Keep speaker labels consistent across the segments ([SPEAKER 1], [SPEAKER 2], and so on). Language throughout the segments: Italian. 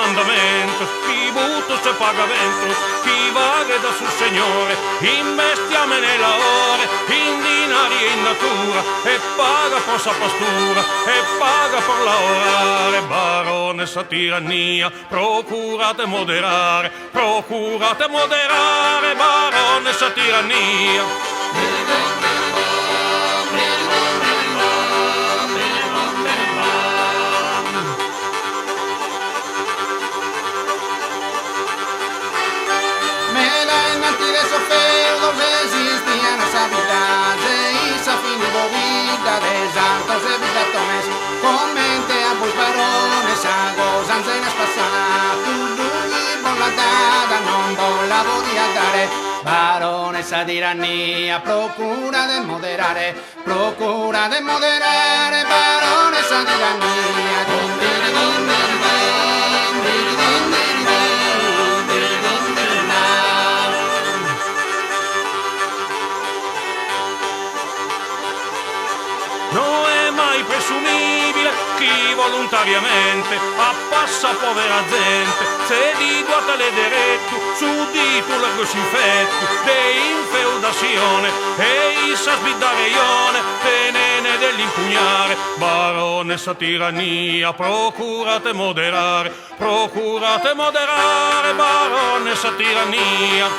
[SPEAKER 1] mandamentos, tributos e pagamentos, chi vague da sul Signore, investiame nella ore, in dinari e in natura, e paga per sa pastura, e paga per lavorare. Baronessa tirannia, procurate moderare, baronessa tirannia.
[SPEAKER 2] Feudos existían as habitantes e sa finivo vida de santos e villatones. Comente a vos varones a gozanza nas passadas, lui bon la dada non bon la volia dare. Baronessa tirannia, procura de moderare, baronessa tirannia.
[SPEAKER 1] Non è mai presumibile chi volontariamente appassa povera gente, se di guatale diretto, suddito largo si infetto, de infeudazione e issa sbiddareione, tenene dell'impugnare. Baronessa tirannia, procurate moderare, baronessa tirannia.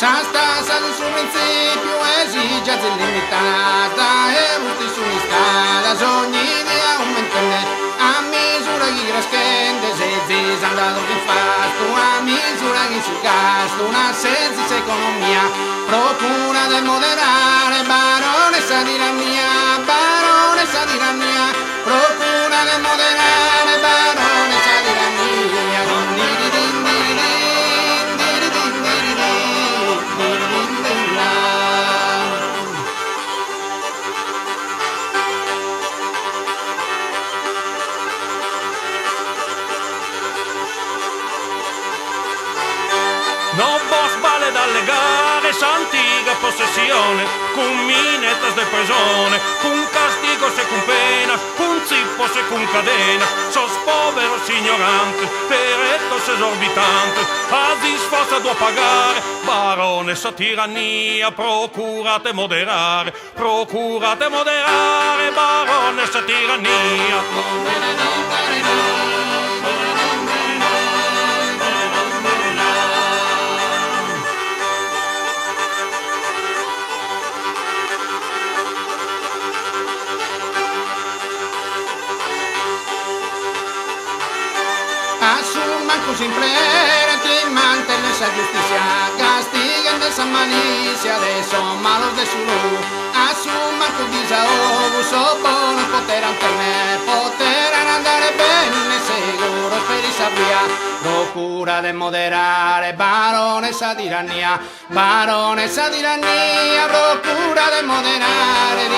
[SPEAKER 2] S'asta in suo principio esigenza illimitata e molti sono stati ogni idea aumentane a misura che crescende se zisandalo di fatto a misura che si gasta una senza economia procura de moderare baronessa tirannia procura de moderare baronessa tirannia.
[SPEAKER 1] Non vos vale dalle gare, s'antiga possessione, con minetas de persone, con castigos e con penas, con zippos e con cadena, sos poveros ignorantes, per etos esorbitantes, a disforza do pagare, baronessa tirannia, procurate moderare, baronessa tirannia.
[SPEAKER 2] Manco sempre ti mantiene esa justicia, castiguen de esa malicia de son malos de su luz. A su manco desahogo, sopono poteran andare bene seguros per i sabria. Procura de moderare, baronessa tirannia, procura de moderare.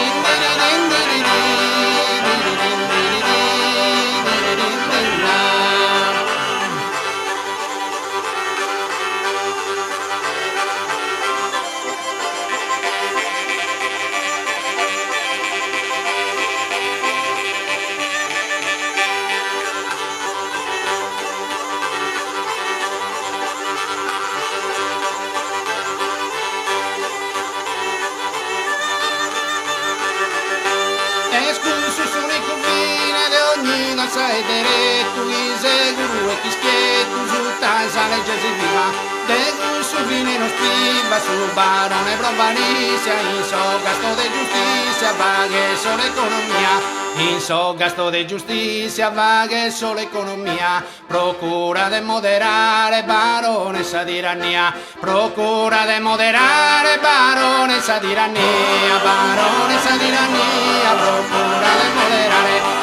[SPEAKER 2] E diretto, inseguro e chischieto, giutanza legge si viva, de gusto vine non scriva, su barone brovanizia, in so gasto de giustizia, vaghe solo economia, in so gasto de giustizia, vaghe solo economia, procura de moderare, baronessa tirannia, procura de moderare, baronessa tirannia, procura de moderare.